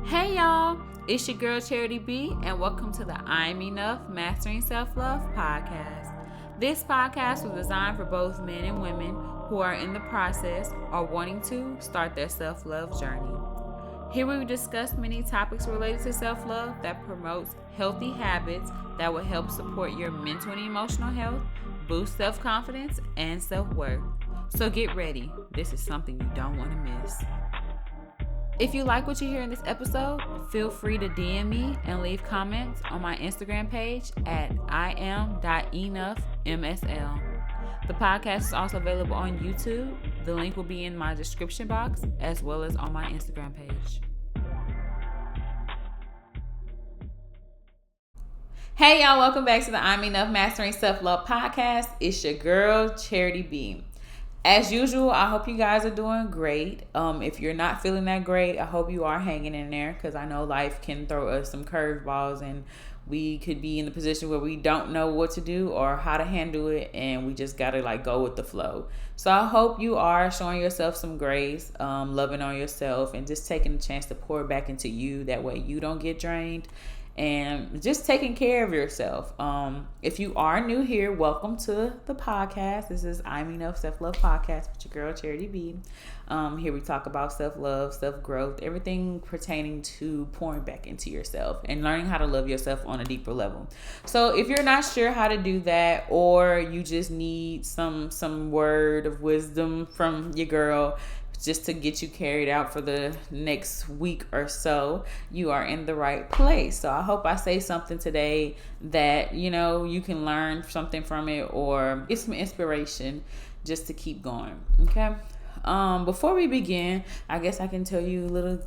Hey y'all, it's your girl Charity B, and welcome to the I'm Enough Mastering Self-Love podcast. This podcast was designed for both men and women who are in the process or wanting to start their self-love journey. Here we discuss many topics related to self-love that promotes healthy habits that will help support your mental and emotional health, boost self-confidence, and self-worth. So get ready. This is something you don't want to miss. If you like what you hear in this episode, feel free to DM me and leave comments on my Instagram page at iam.enoughmsl. The podcast is also available on YouTube. The link will be in my description box as well as on my Instagram page. Hey y'all, welcome back to the I'm Enough Mastering Self-Love podcast. It's your girl, Charity B. As usual, I hope you guys are doing great. If you're not feeling that great, I hope you are hanging in there, because I know life can throw us some curveballs and we could be in the position where we don't know what to do or how to handle it, and we just gotta go with the flow. So I hope you are showing yourself some grace, loving on yourself, and just taking a chance to pour back into you. That way you don't get drained. And just taking care of yourself. If you are new here, welcome to the podcast. This is I'm Enough Self-Love Podcast with your girl, Charity B. Here we talk about self-love, self-growth, everything pertaining to pouring back into yourself and learning how to love yourself on a deeper level. So if you're not sure how to do that, or you just need some word of wisdom from your girl, just to get you carried out for the next week or so, you are in the right place. So I hope I say something today that, you can learn something from it or get some inspiration just to keep going. Okay. Before we begin, I guess I can tell you a little,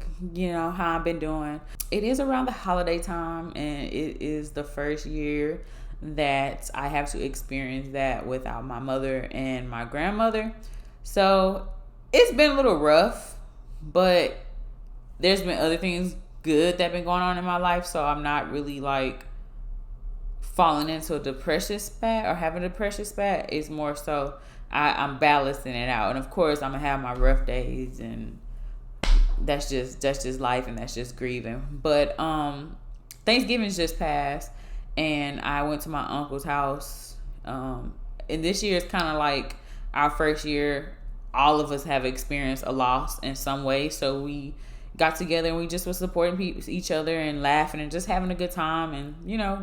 how I've been doing. It is around the holiday time, and it is the first year that I have to experience that without my mother and my grandmother. So it's been a little rough, but there's been other things good that have been going on in my life, so I'm not really falling into a depression spat or having a depression spat. It's more so I'm balancing it out. And of course I'm gonna have my rough days, and that's just life, and that's just grieving. But Thanksgiving's just passed, and I went to my uncle's house. And this year is kind of like our first year. All of us have experienced a loss in some way, so we got together and we just was supporting each other and laughing and just having a good time and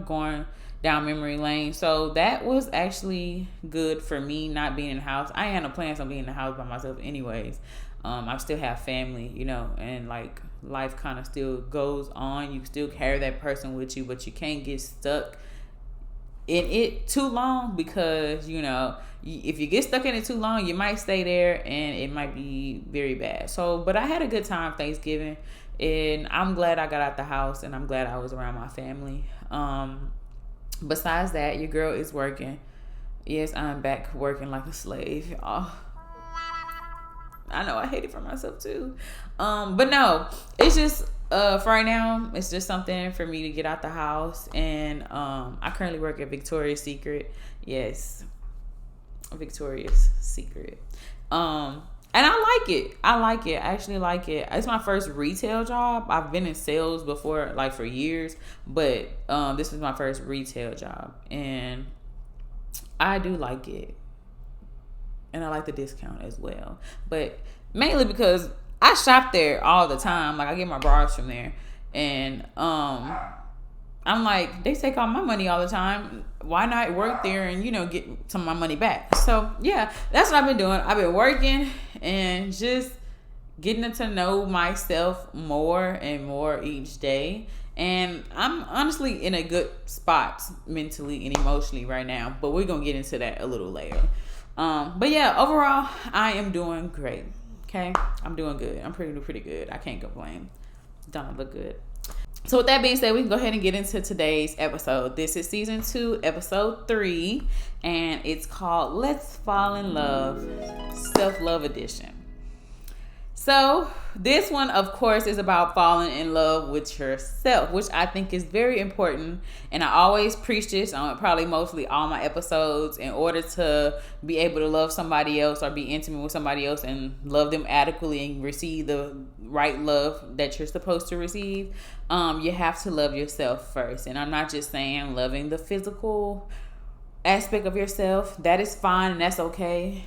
going down memory lane. So that was actually good for me, not being in the house. I had no plans on being in the house by myself anyways. I still have family, and life kind of still goes on. You still carry that person with you, but you can't get stuck in it too long, because if you get stuck in it too long, you might stay there and it might be very bad. But I had a good time Thanksgiving, and I'm glad I got out the house, and I'm glad I was around my family. Besides that, your girl is working. Yes, I'm back working like a slave, y'all. I know I hate it for myself too. But no, it's just for right now, it's just something for me to get out the house. And I currently work at Victoria's Secret. Yes, Victoria's Secret. And I like it. I actually like it. It's my first retail job. I've been in sales before, for years, but this is my first retail job, and I do like it. And I like the discount as well, but mainly because I shop there all the time. I get my bras from there, and I'm like, they take all my money all the time. Why not work there and get some of my money back? So yeah, that's what I've been doing. I've been working and just getting to know myself more and more each day. And I'm honestly in a good spot mentally and emotionally right now, but we're gonna get into that a little later. But yeah, overall, I am doing great. Okay, I'm doing good. I'm pretty good. I can't complain. Don't look good. So with that being said, we can go ahead and get into today's episode. This is season 2, episode 3, and it's called Let's Fall in Love, Self-Love Edition. So this one, of course, is about falling in love with yourself, which I think is very important. And I always preach this on probably mostly all my episodes. In order to be able to love somebody else or be intimate with somebody else and love them adequately and receive the right love that you're supposed to receive, you have to love yourself first. And I'm not just saying loving the physical aspect of yourself. That is fine and that's okay.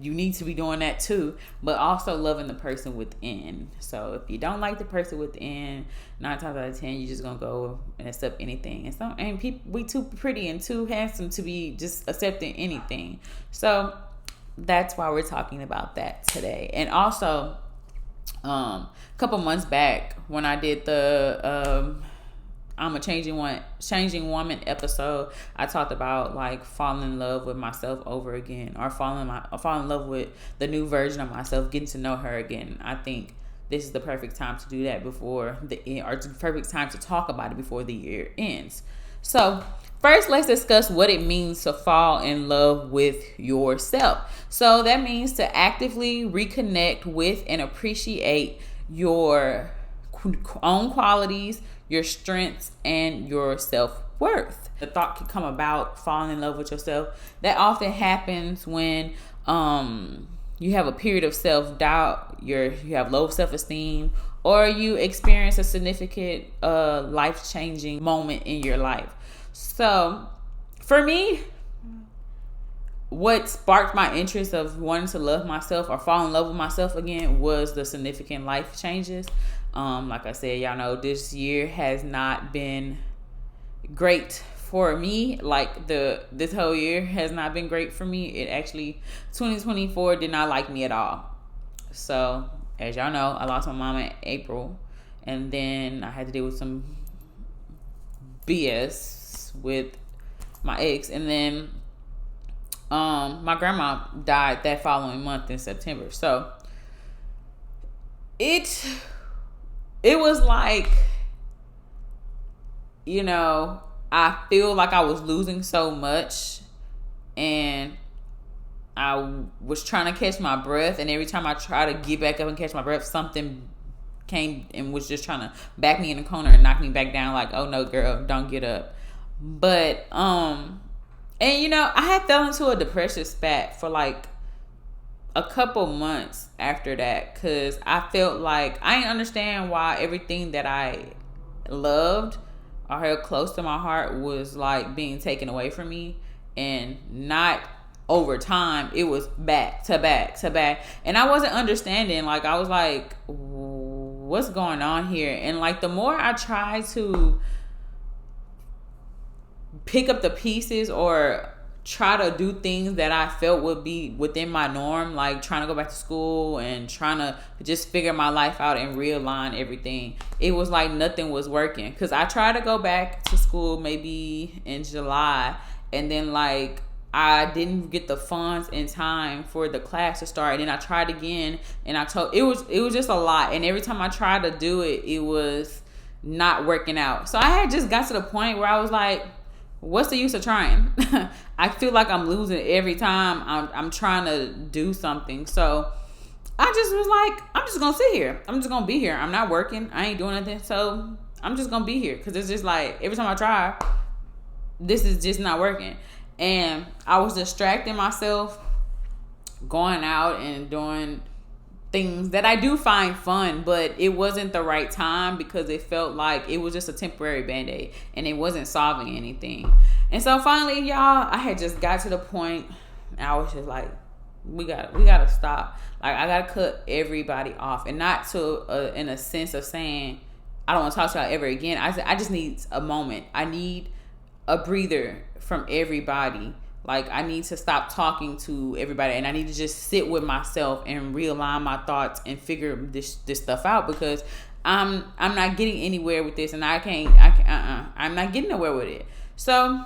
You need to be doing that too, but also loving the person within. So if you don't like the person within, 9 times out of 10 you're just gonna go and accept anything. And people, we too pretty and too handsome to be just accepting anything. So that's why we're talking about that today. And also, a couple months back when I did the I'm a changing woman episode, I talked about like falling in love with myself over again, or falling in love with the new version of myself, getting to know her again. I think this is the perfect time to do that before the end, or the perfect time to talk about it before the year ends. So first, let's discuss what it means to fall in love with yourself. So that means to actively reconnect with and appreciate your own qualities, your strengths, and your self-worth. The thought can come about falling in love with yourself. That often happens when you have a period of self-doubt, you have low self-esteem, or you experience a significant life-changing moment in your life. So for me, what sparked my interest of wanting to love myself or fall in love with myself again was the significant life changes. Like I said, y'all know this year has not been great for me. Like this whole year has not been great for me. It actually, 2024 did not like me at all. So as y'all know, I lost my mom in April, and then I had to deal with some BS with my ex, and then my grandma died that following month in September. So it was like, I feel like I was losing so much, and I was trying to catch my breath, and every time I try to get back up and catch my breath, something came and was just trying to back me in the corner and knock me back down, like, oh no girl, don't get up. But and I had fell into a depression spat for like a couple months after that, because I felt like I didn't understand why everything that I loved or held close to my heart was like being taken away from me, and not over time. It was back to back to back, and I wasn't understanding. Like, I was like, what's going on here? And like, the more I tried to pick up the pieces or try to do things that I felt would be within my norm, like trying to go back to school and trying to just figure my life out and realign everything, it was like nothing was working. Because I tried to go back to school maybe in July, and then like I didn't get the funds in time for the class to start, and then I tried again, and it was just a lot, and every time I tried to do it, it was not working out. So I had just got to the point where I was like, what's the use of trying? I feel like I'm losing every time I'm trying to do something. So I just was like, I'm just gonna sit here. I'm just gonna be here. I'm not working. I ain't doing anything. So I'm just gonna be here, because it's just like every time I try, this is just not working. And I was distracting myself, going out and doing things that I do find fun, but it wasn't the right time, because it felt like it was just a temporary band-aid and it wasn't solving anything. And so finally, y'all, I had just got to the point, and I was just like, we gotta stop. Like, I gotta cut everybody off, and not to in a sense of saying I don't want to talk to y'all ever again. I just need a moment. I need a breather from everybody. Like, I need to stop talking to everybody, and I need to just sit with myself and realign my thoughts and figure this stuff out, because I'm not getting anywhere with this, and I'm not getting nowhere with it. So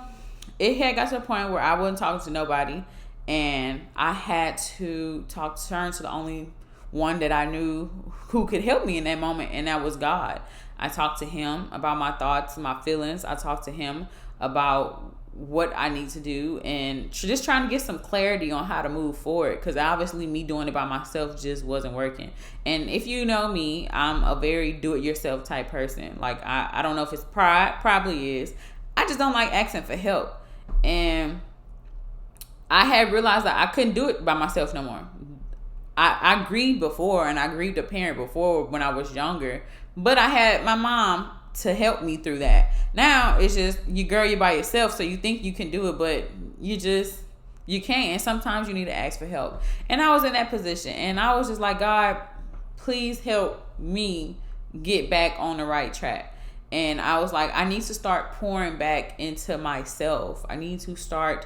it had got to a point where I wasn't talking to nobody, and I had to turn to the only one that I knew who could help me in that moment, and that was God. I talked to him about my thoughts, my feelings. I talked to him about what I need to do, and just trying to get some clarity on how to move forward, because obviously me doing it by myself just wasn't working. And if you know me, I'm a very do-it-yourself type person. Like, I don't know if it's pride, probably is. I just don't like asking for help, and I had realized that I couldn't do it by myself no more. I grieved before, and I grieved a parent before when I was younger, but I had my mom to help me through that. Now it's just you're by yourself, so you think you can do it, but you can't. And sometimes you need to ask for help. And I was in that position, and I was just like, God, please help me get back on the right track. And I was like, I need to start pouring back into myself. I need to start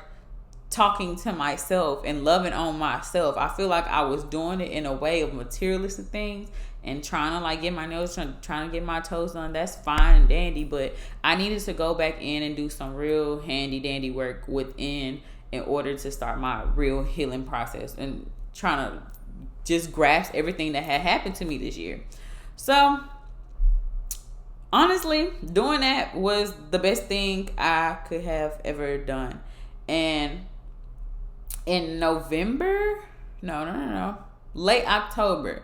talking to myself and loving on myself. I feel like I was doing it in a way of materialistic things and trying to like get my nails, trying to get my toes done. That's fine and dandy, but I needed to go back in and do some real handy dandy work within in order to start my real healing process and trying to just grasp everything that had happened to me this year. So honestly, doing that was the best thing I could have ever done. And in November, late October,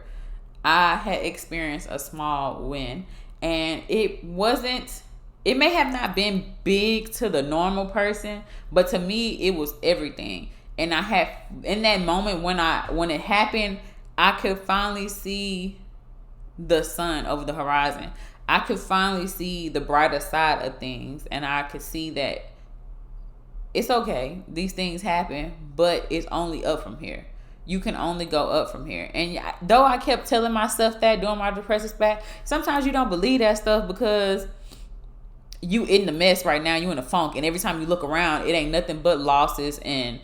I had experienced a small win. And it may have not been big to the normal person, but to me, it was everything. And I had, in that moment when it happened, I could finally see the sun over the horizon. I could finally see the brighter side of things. And I could see that it's okay. These things happen, but it's only up from here. You can only go up from here. And though I kept telling myself that during my depressive spat, sometimes you don't believe that stuff because you in the mess right now. You in a funk. And every time you look around, it ain't nothing but losses and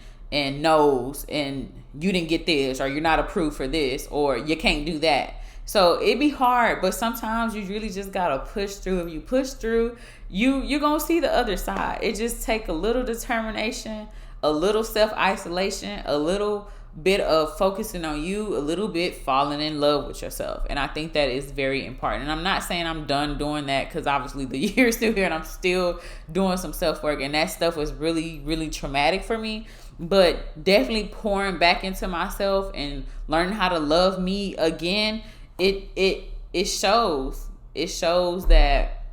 no's. And you didn't get this, or you're not approved for this, or you can't do that. So it be hard, but sometimes you really just gotta push through. If you push through, you're gonna see the other side. It just take a little determination, a little self-isolation, a little bit of focusing on you, a little bit falling in love with yourself. And I think that is very important. And I'm not saying I'm done doing that, because obviously the year is still here and I'm still doing some self-work, and that stuff was really, really traumatic for me. But definitely pouring back into myself and learning how to love me again, it shows that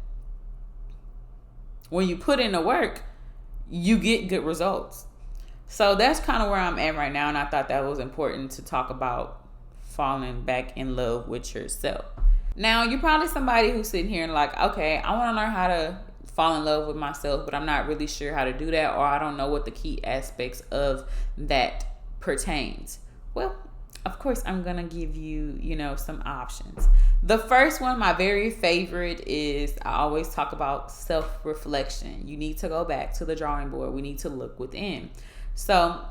when you put in the work, you get good results. So that's kind of where I'm at right now, and I thought that was important to talk about falling back in love with yourself. Now, you're probably somebody who's sitting here and like, okay, I want to learn how to fall in love with myself, but I'm not really sure how to do that, or I don't know what the key aspects of that pertains. Well, of course, I'm going to give you, some options. The first one, my very favorite, is I always talk about self-reflection. You need to go back to the drawing board. We need to look within. So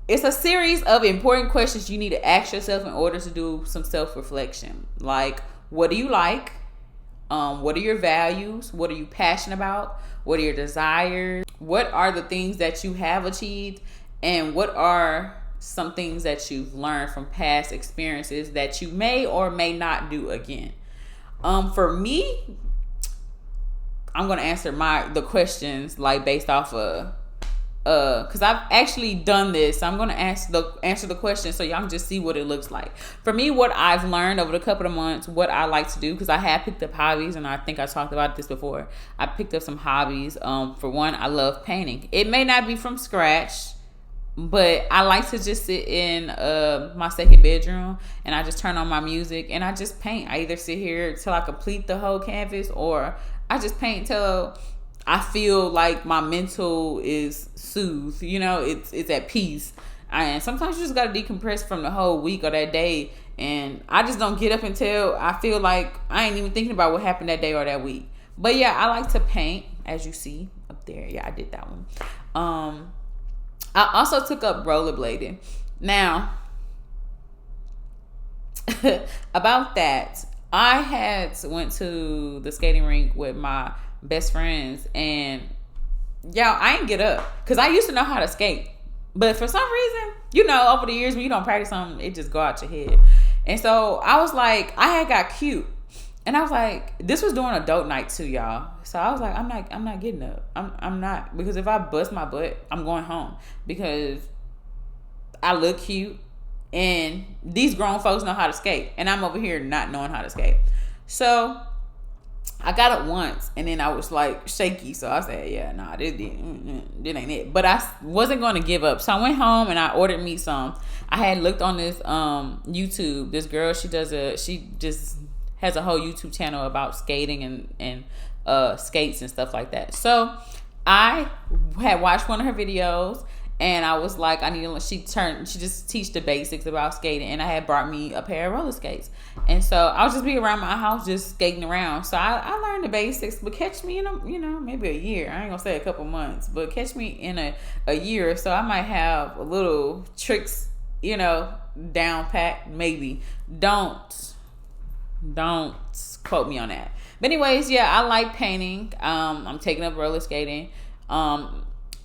it's a series of important questions you need to ask yourself in order to do some self-reflection. Like, what do you like? What are your values? What are you passionate about? What are your desires? What are the things that you have achieved? And what are some things that you've learned from past experiences that you may or may not do again? For me, I'm going to answer the questions like based off of because I've actually done this. So I'm going to answer the question so y'all can just see what it looks like. For me, what I've learned over the couple of months, what I like to do, because I have picked up hobbies, and I think I talked about this before. I picked up some hobbies. For one, I love painting. It may not be from scratch, but I like to just sit in my second bedroom, and I just turn on my music and I just paint. I either sit here till I complete the whole canvas, or I just paint till I feel like my mental is soothed. It's at peace. And sometimes you just got to decompress from the whole week or that day. And I just don't get up until I feel like I ain't even thinking about what happened that day or that week. But yeah, I like to paint, as you see up there. Yeah, I did that one. I also took up rollerblading. Now, about that, I went to the skating rink with my best friends, and y'all, I ain't get up because I used to know how to skate, but for some reason, over the years when you don't practice something, it just go out your head. And so I was like, I had got cute, and I was like, this was during adult night too, y'all. So I was like, I'm not getting up. I'm not, because if I bust my butt, I'm going home, because I look cute and these grown folks know how to skate, and I'm over here not knowing how to skate. So I got up once, and then I was like shaky. So I said, yeah, nah, this ain't it. But I wasn't going to give up. So I went home and I ordered me some. I had looked on this YouTube. This girl, she just has a whole YouTube channel about skating and skates and stuff like that. So I had watched one of her videos, and I was like, she just teach the basics about skating, and I had brought me a pair of roller skates. And so I was just be around my house just skating around. So I learned the basics, but catch me in maybe a year. I ain't gonna say a couple months, but catch me in a year or so. I might have a little tricks, down pat, maybe. Don't quote me on that. But anyways, yeah, I like painting. I'm taking up roller skating.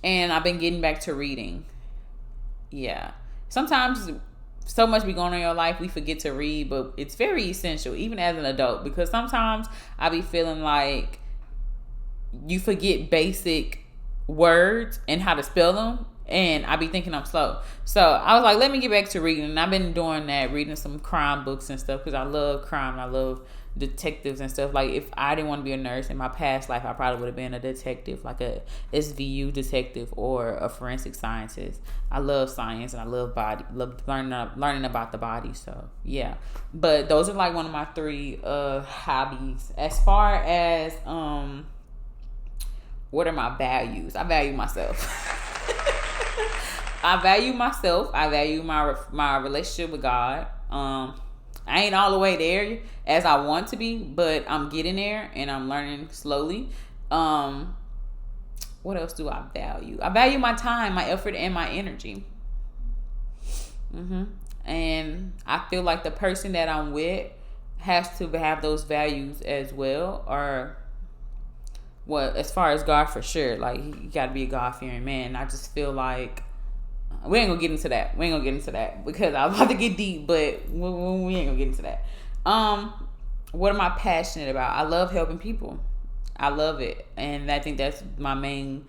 And I've been getting back to reading. Yeah. Sometimes so much be going on in your life, we forget to read, but it's very essential, even as an adult, because sometimes I be feeling like you forget basic words and how to spell them, and I be thinking I'm slow. So I was like, let me get back to reading, and I've been doing that, reading some crime books and stuff, because I love crime. I love detectives and stuff. Like, if I didn't want to be a nurse in my past life, I probably would have been a detective, like a SVU detective or a forensic scientist. I love science, and I love learning about the body. So yeah, but those are like one of my 3 hobbies. As far as what are my values? I value myself. I value myself. I value my relationship with God. I ain't all the way there as I want to be, but I'm getting there, and I'm learning slowly. What else do I value? I value my time, my effort, and my energy. And I feel like the person that I'm with has to have those values as well, or as far as God, for sure. Like, you got to be a God-fearing man. I just feel like we ain't gonna get into that because I'm about to get deep, but we ain't gonna get into that. What am I passionate about? I love helping people. I love it, and I think that's my main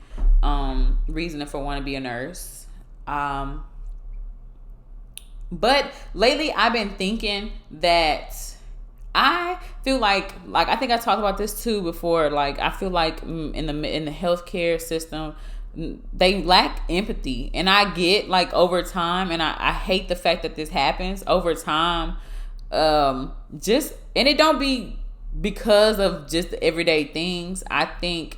reason for wanting to be a nurse. But lately I've been thinking that I feel like I think I talked about this too before. Like, I feel like in the healthcare system, they lack empathy, and I get, like, over time, and I hate the fact that this happens over time. And it don't be because of just the everyday things. I think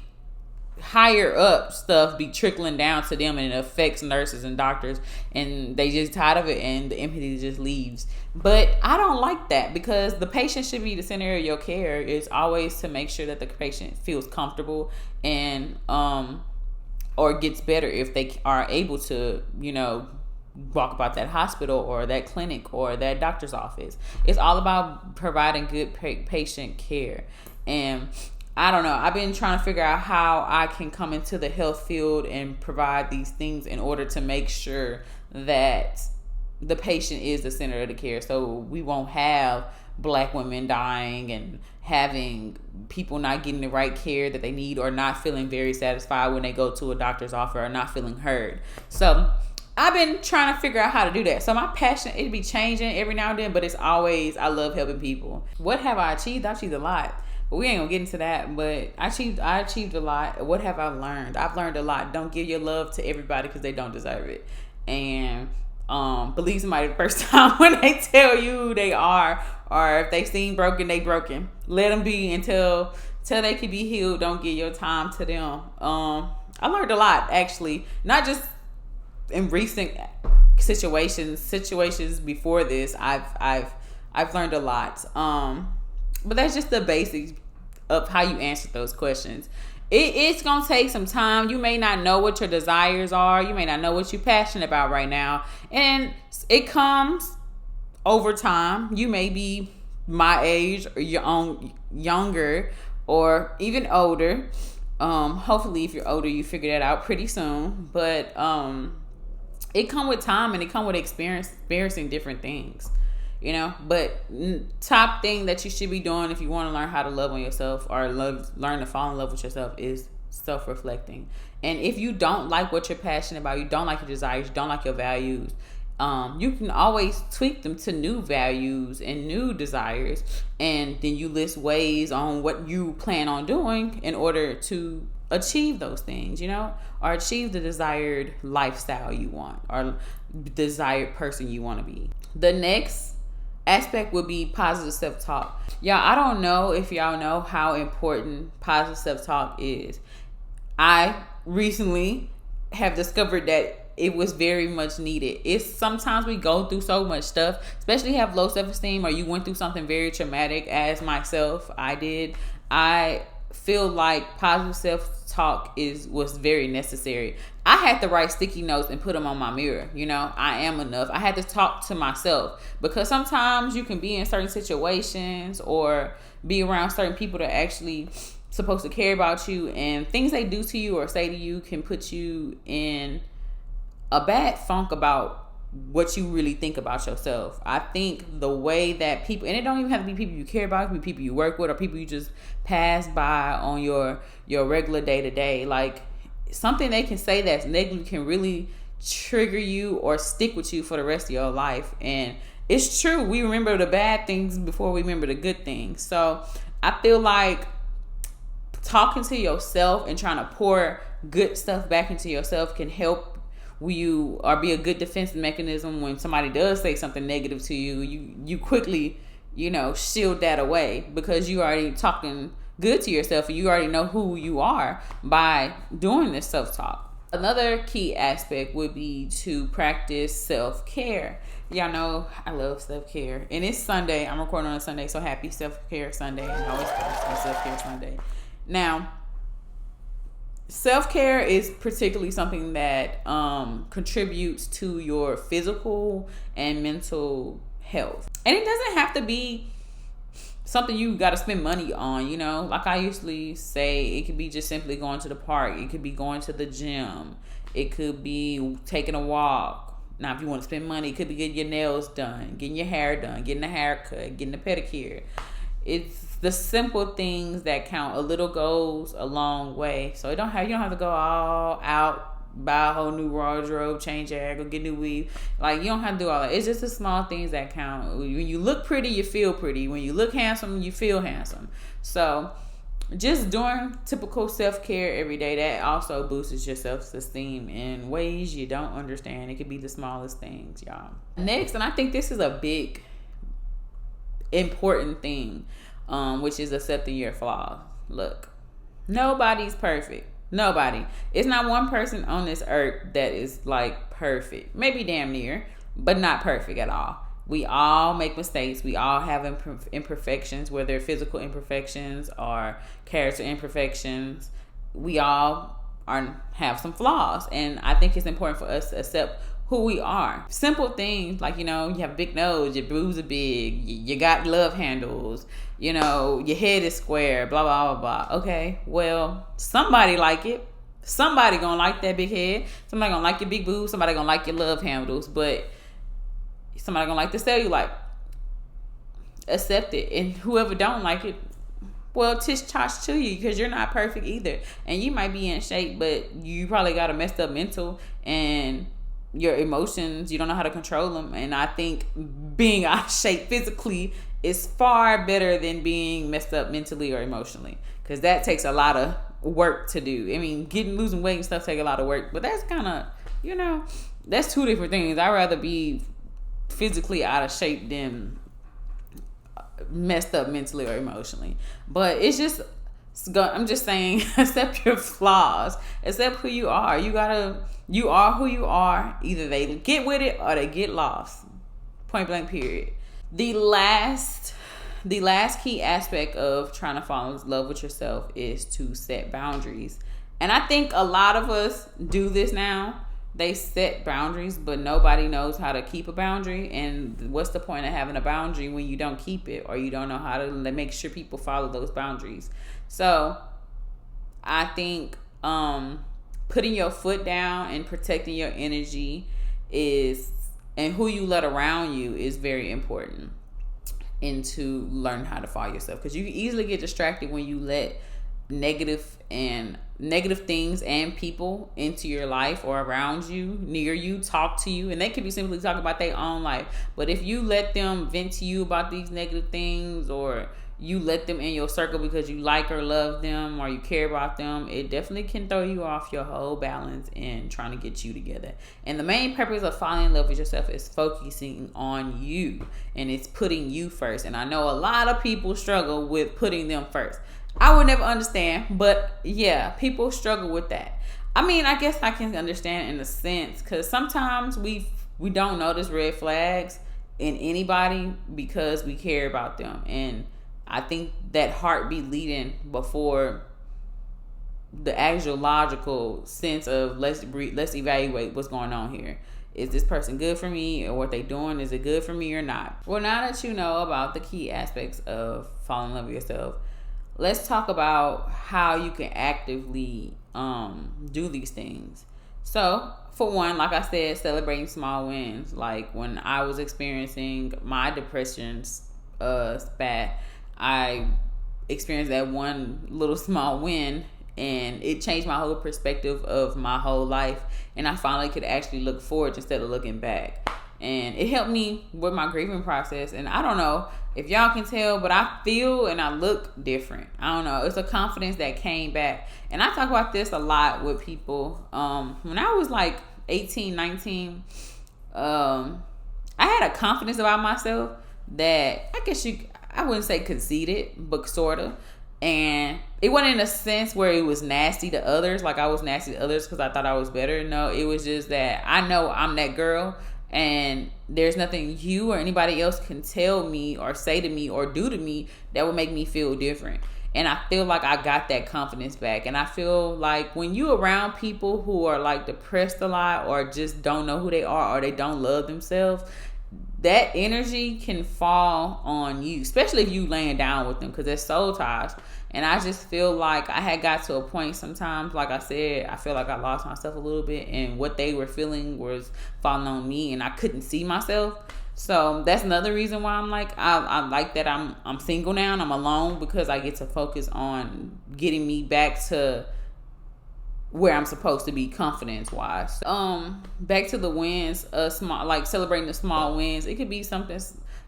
higher up stuff be trickling down to them, and it affects nurses and doctors, and they just tired of it, and the empathy just leaves. But I don't like that, because the patient should be the center of your care. Is always to make sure that the patient feels comfortable and or gets better if they are able to, walk about that hospital or that clinic or that doctor's office. It's all about providing good patient care. And I don't know, I've been trying to figure out how I can come into the health field and provide these things in order to make sure that the patient is the center of the care, so we won't have Black women dying and having people not getting the right care that they need, or not feeling very satisfied when they go to a doctor's office, or not feeling heard. So I've been trying to figure out how to do that. So my passion, it be changing every now and then, but it's always, I love helping people. What have I achieved? I've achieved a lot, but we ain't gonna get into that. But I achieved a lot. What have I learned? I've learned a lot. Don't give your love to everybody because they don't deserve it. And believe somebody the first time when they tell you who they are, or if they seem broken, they broken. Let them be until they can be healed. Don't give your time to them. I learned a lot, actually, not just in recent situations before this. I've learned a lot. But that's just the basics of how you answer those questions. It's gonna take some time. You may not know what your desires are. You may not know what you're passionate about right now, and it comes over time. You may be my age, or younger, or even older. Hopefully, if you're older, you figure that out pretty soon. But it come with time, and it come with experiencing different things. But top thing that you should be doing if you want to learn how to love on yourself, or learn to fall in love with yourself, is self-reflecting. And if you don't like what you're passionate about, you don't like your desires, you don't like your values, you can always tweak them to new values and new desires, and then you list ways on what you plan on doing in order to achieve those things, or achieve the desired lifestyle you want, or desired person you want to be. The next aspect would be positive self-talk. Y'all, I don't know if y'all know how important positive self-talk is. I recently have discovered that it was very much needed. It's sometimes we go through so much stuff, especially have low self-esteem, or you went through something very traumatic, as myself, I did. I feel like positive self-talk was very necessary. I had to write sticky notes and put them on my mirror. I am enough. I had to talk to myself, because sometimes you can be in certain situations or be around certain people that actually supposed to care about you, and things they do to you or say to you can put you in a bad funk about what you really think about yourself. I think the way that people, and it don't even have to be people you care about, it can be people you work with or people you just pass by on your regular day-to-day. Like, something they can say that's negative can really trigger you or stick with you for the rest of your life. And it's true, we remember the bad things before we remember the good things. So I feel like talking to yourself and trying to pour good stuff back into yourself can help you, or be a good defense mechanism when somebody does say something negative to you. You quickly, shield that away, because you already talking good to yourself, and you already know who you are by doing this self-talk. Another key aspect would be to practice self-care. Y'all know I love self-care, and it's Sunday. I'm recording on a Sunday, so happy self-care Sunday. And always self-care Sunday. Now, self-care is particularly something that contributes to your physical and mental health. And it doesn't have to be something you got to spend money on, Like I usually say, it could be just simply going to the park. It could be going to the gym. It could be taking a walk. Now, if you want to spend money, it could be getting your nails done, getting your hair done, getting a haircut, getting a pedicure. It's the simple things that count. A little goes a long way. So you don't have to go all out, buy a whole new wardrobe, change your hair, go get new weave. Like, you don't have to do all that. It's just the small things that count. When you look pretty, you feel pretty. When you look handsome, you feel handsome. So just doing typical self-care every day, that also boosts your self-esteem in ways you don't understand. It could be the smallest things, y'all. Next, and I think this is a big important thing, which is accepting your flaws. Look, nobody's perfect. Nobody. It's not one person on this earth that is like perfect. Maybe damn near, but not perfect at all. We all make mistakes. We all have imperfections, whether physical imperfections or character imperfections. We all have some flaws, and I think it's important for us to accept who we are. Simple things like, you have a big nose, your boobs are big, you got love handles, your head is square, blah, blah, blah, blah. Okay, well, somebody like it. Somebody gonna like that big head. Somebody gonna like your big boobs. Somebody gonna like your love handles. But somebody gonna like the cellulite. Accept it. And whoever don't like it, well, tish tosh to you, because you're not perfect either. And you might be in shape, but you probably got a messed up mental, and your emotions, you don't know how to control them. And I think being out of shape physically is far better than being messed up mentally or emotionally, because that takes a lot of work to do. I mean, losing weight and stuff take a lot of work, but that's kind of, that's two different things. I'd rather be physically out of shape than messed up mentally or emotionally. But I'm just saying, accept your flaws, accept who you are. You are who you are. Either they get with it or they get lost. Point blank, period. The last key aspect of trying to fall in love with yourself is to set boundaries. And I think a lot of us do this now. They set boundaries, but nobody knows how to keep a boundary. And what's the point of having a boundary when you don't keep it, or you don't know how to make sure people follow those boundaries? So I think putting your foot down and protecting your energy and who you let around you is very important, and to learn how to follow yourself, because you can easily get distracted when you let negative things and people into your life or around you, near you, talk to you. And they could be simply talking about their own life, but if you let them vent to you about these negative things, or you let them in your circle because you like or love them or you care about them, it definitely can throw you off your whole balance in trying to get you together. And the main purpose of falling in love with yourself is focusing on you, and it's putting you first. And I know a lot of people struggle with putting them first. I would never understand, but yeah, people struggle with that. I mean, I guess I can understand in a sense, because sometimes we don't notice red flags in anybody because we care about them. And I think that heart be leading before the actual logical sense of let's evaluate what's going on here. Is this person good for me, or what they doing, is it good for me or not? Well, now that you know about the key aspects of falling in love with yourself, let's talk about how you can actively do these things. So, for one, like I said, celebrating small wins. Like when I was experiencing my depression spat, I experienced that one little small win, and it changed my whole perspective of my whole life. And I finally could actually look forward instead of looking back. And it helped me with my grieving process. And I don't know if y'all can tell, but I feel and I look different. I don't know. It's a confidence that came back. And I talk about this a lot with people. When I was like 18, 19, I had a confidence about myself that I wouldn't say conceited, but sort of. And it wasn't in a sense where it was nasty to others, like I was nasty to others because I thought I was better. No, it was just that I know I'm that girl, and there's nothing you or anybody else can tell me or say to me or do to me that would make me feel different. And I feel like I got that confidence back. And I feel like when you around people who are like depressed a lot or just don't know who they are or they don't love themselves, that energy can fall on you, especially if you laying down with them, because they're soul ties. And I just feel like I had got to a point sometimes, like I said, I feel like I lost myself a little bit, and what they were feeling was falling on me, and I couldn't see myself. So that's another reason why I'm like, I like that I'm single now and I'm alone, because I get to focus on getting me back to where I'm supposed to be confidence wise. Back to the wins, small, like celebrating the small wins. It could be something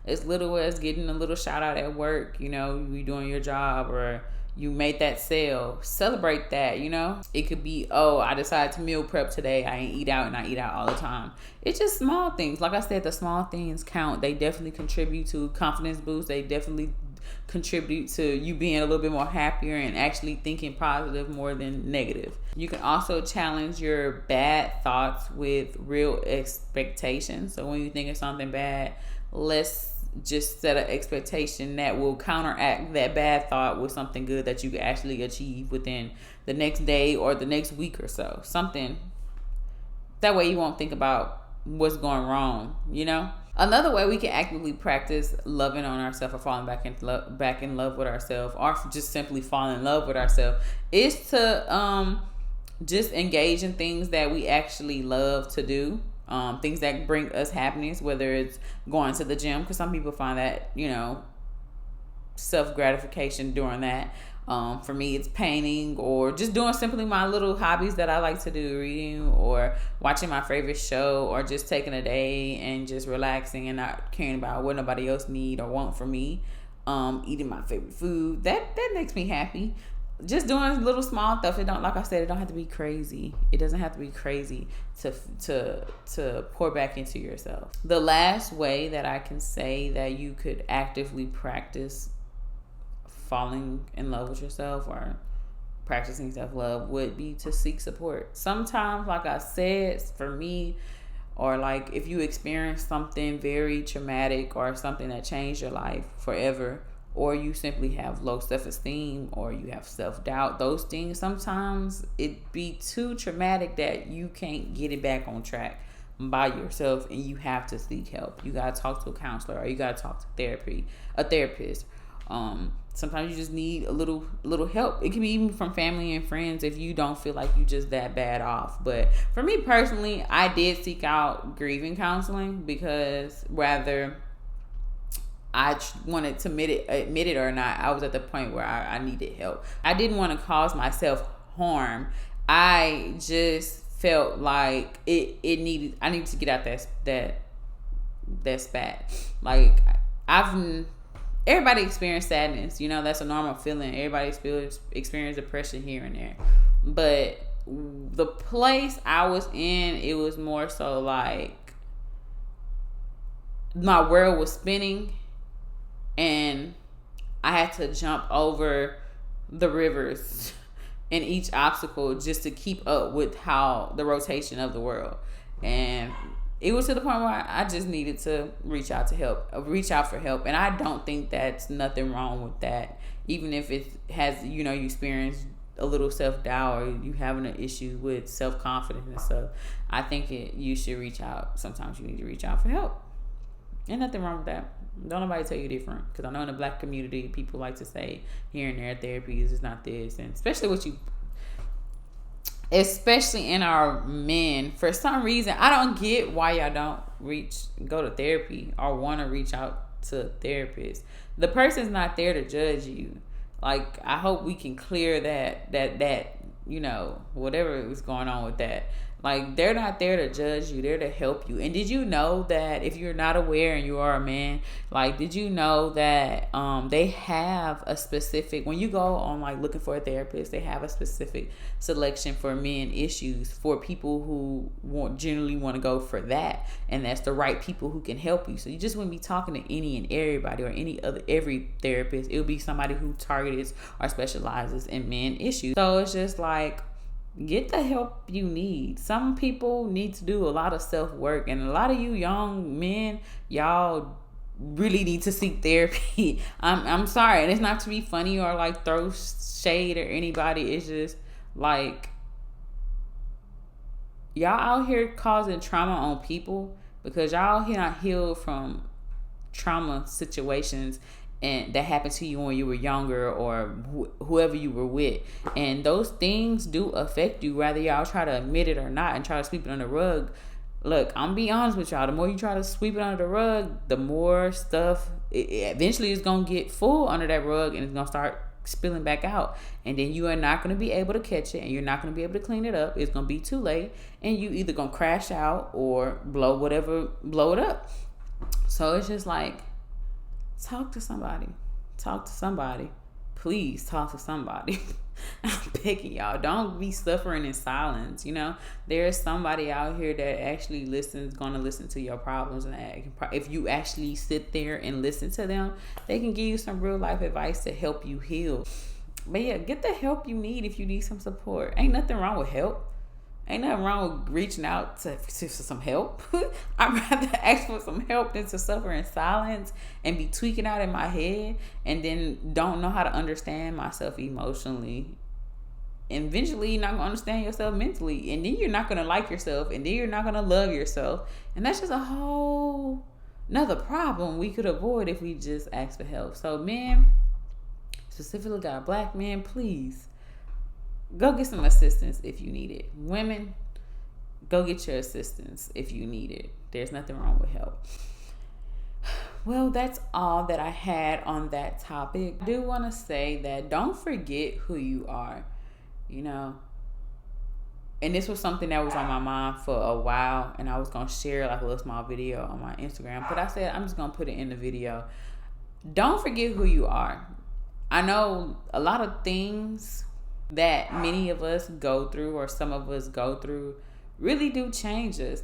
as little as getting a little shout out at work, you doing your job, or you made that sale. Celebrate that, It could be, I decided to meal prep today. I ain't eat out, and I eat out all the time. It's just small things. Like I said, the small things count. They definitely contribute to confidence boost. They definitely contribute to you being a little bit more happier and actually thinking positive more than negative. You can also challenge your bad thoughts with real expectations. So when you think of something bad, let's just set an expectation that will counteract that bad thought with something good that you can actually achieve within the next day or the next week or so. Something that way you won't think about what's going wrong, Another way we can actively practice loving on ourselves or falling back in love with ourselves, or just simply fall in love with ourselves, is to just engage in things that we actually love to do. Things that bring us happiness, whether it's going to the gym, because some people find that, self-gratification during that. For me, it's painting, or just doing simply my little hobbies that I like to do, reading or watching my favorite show, or just taking a day and just relaxing and not caring about what nobody else need or want from me. Eating my favorite food, that makes me happy. Just doing little small stuff. It don't, like I said, it don't have to be crazy. It doesn't have to be crazy to pour back into yourself. The last way that I can say that you could actively practice falling in love with yourself or practicing self-love would be to seek support. Sometimes, like I said, for me, or like if you experience something very traumatic or something that changed your life forever, or you simply have low self-esteem, or you have self-doubt, those things, sometimes it be too traumatic that you can't get it back on track by yourself, and you have to seek help. You gotta talk to a counselor, or you gotta talk to a therapist. Sometimes you just need a little help. It can be even from family and friends if you don't feel like you just that bad off. But for me personally, I did seek out grieving counseling, because whether I wanted to admit it or not, I was at the point where I needed help. I didn't want to cause myself harm. I just felt like I needed to get out that spat. Like everybody experience sadness. You know, that's a normal feeling. Everybody experience depression here and there. But the place I was in, it was more so like my world was spinning and I had to jump over the rivers and each obstacle just to keep up with how the rotation of the world. And it was to the point where I just needed to reach out for help. And I don't think that's nothing wrong with that. Even if it has, you experience a little self-doubt or you having an issue with self-confidence and stuff, I think you should reach out. Sometimes you need to reach out for help. Ain't nothing wrong with that. Don't nobody tell you different. Because I know in the Black community, people like to say here and there, therapy is not this. And especially in our men, for some reason, I don't get why y'all don't go to therapy or want to reach out to therapists. The person's not there to judge you. Like, I hope we can clear that whatever is going on with that. Like, they're not there to judge you. They're to help you. And did you know that if you're not aware and you are a man, like, did you know that they have a specific, when you go on, like, looking for a therapist, they have a specific selection for men issues for people who generally want to go for that. And that's the right people who can help you. So you just wouldn't be talking to any and everybody or every therapist. It would be somebody who targets or specializes in men issues. So it's just like, get the help you need. Some people need to do a lot of self-work, and a lot of you young men, y'all really need to seek therapy. I'm sorry, and it's not to be funny or like throw shade at anybody. It's just like, y'all out here causing trauma on people because y'all not healed from trauma situations and that happened to you when you were younger or whoever you were with. And those things do affect you, whether y'all try to admit it or not and try to sweep it under the rug. Look, I'm be honest with y'all. The more you try to sweep it under the rug, the more stuff eventually is going to get full under that rug and it's going to start spilling back out. And then you are not going to be able to catch it and you're not going to be able to clean it up. It's going to be too late and you either going to crash out or blow it up. So it's just like, talk to somebody. Please talk to somebody. I'm begging y'all. Don't be suffering in silence. There's somebody out here that actually gonna listen to your problems, and if you actually sit there and listen to them, they can give you some real life advice to help you heal. But yeah, get the help you need if you need some support. Ain't nothing wrong with help. Ain't nothing wrong with reaching out to some help. I'd rather ask for some help than to suffer in silence and be tweaking out in my head and then don't know how to understand myself emotionally. And eventually you're not going to understand yourself mentally. And then you're not going to like yourself. And then you're not going to love yourself. And that's just a whole another problem we could avoid if we just ask for help. So men, specifically got Black men, please go get some assistance if you need it. Women, go get your assistance if you need it. There's nothing wrong with help. Well, that's all that I had on that topic. I do want to say that don't forget who you are, And this was something that was on my mind for a while, and I was going to share like a little small video on my Instagram, but I said I'm just going to put it in the video. Don't forget who you are. I know a lot of things that many of us go through or some of us go through really do change us,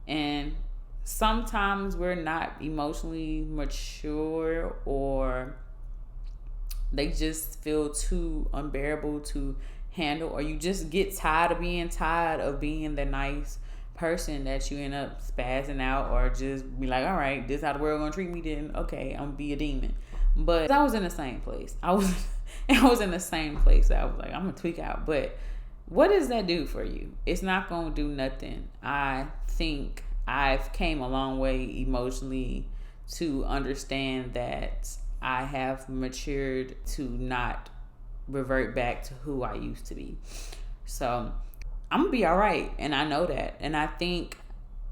and sometimes we're not emotionally mature or they just feel too unbearable to handle, or you just get tired of being the nice person that you end up spazzing out or just be like, all right, this is how the world gonna treat me, then okay, I'm gonna be a demon. But I was in the same place. I was in the same place. I was like, I'm gonna tweak out. But what does that do for you? It's not gonna do nothing. I think I've came a long way emotionally to understand that I have matured to not revert back to who I used to be. So I'm gonna be all right, and I know that. And I think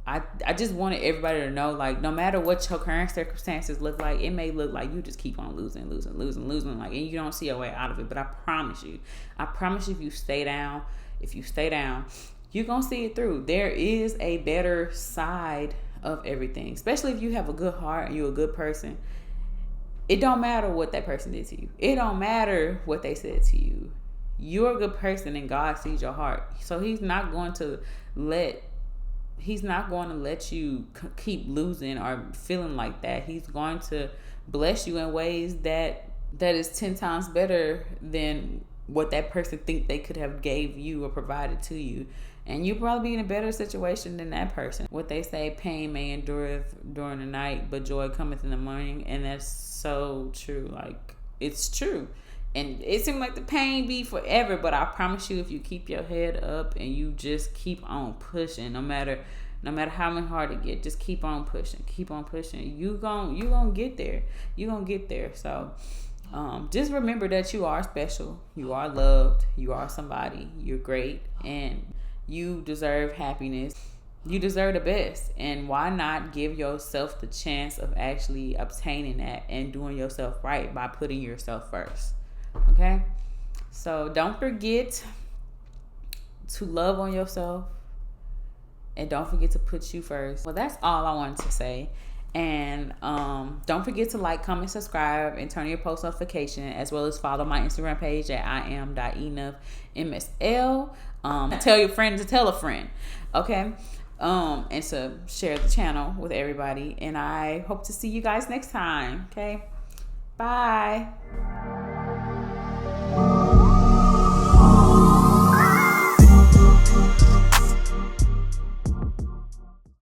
I just wanted everybody to know, like, no matter what your current circumstances look like, it may look like you just keep on losing, like, and you don't see a way out of it. But I promise you, if you stay down, you're gonna see it through. There is a better side of everything, especially if you have a good heart and you're a good person. It don't matter what that person did to you. It don't matter what they said to you. You're a good person and God sees your heart. So he's not going to let you keep losing or feeling like that. He's going to bless you in ways that is 10 times better than what that person think they could have gave you or provided to you. And you'll probably be in a better situation than that person. What they say, pain may endureth during the night, but joy cometh in the morning. And that's so true. Like, it's true. And it seems like the pain be forever, but I promise you, if you keep your head up and you just keep on pushing, no matter how hard it get, just keep on pushing. You gonna get there. You gonna get there. So just remember that you are special. You are loved. You are somebody. You're great, and you deserve happiness. You deserve the best. And why not give yourself the chance of actually obtaining that and doing yourself right by putting yourself first? Okay? So don't forget to love on yourself, and don't forget to put you first. Well, that's all I wanted to say. And don't forget to like, comment, subscribe, and turn on your post notification, as well as follow my Instagram page at iam.enoughmsl. Tell your friend to tell a friend, okay? And to share the channel with everybody. And I hope to see you guys next time, okay? Bye.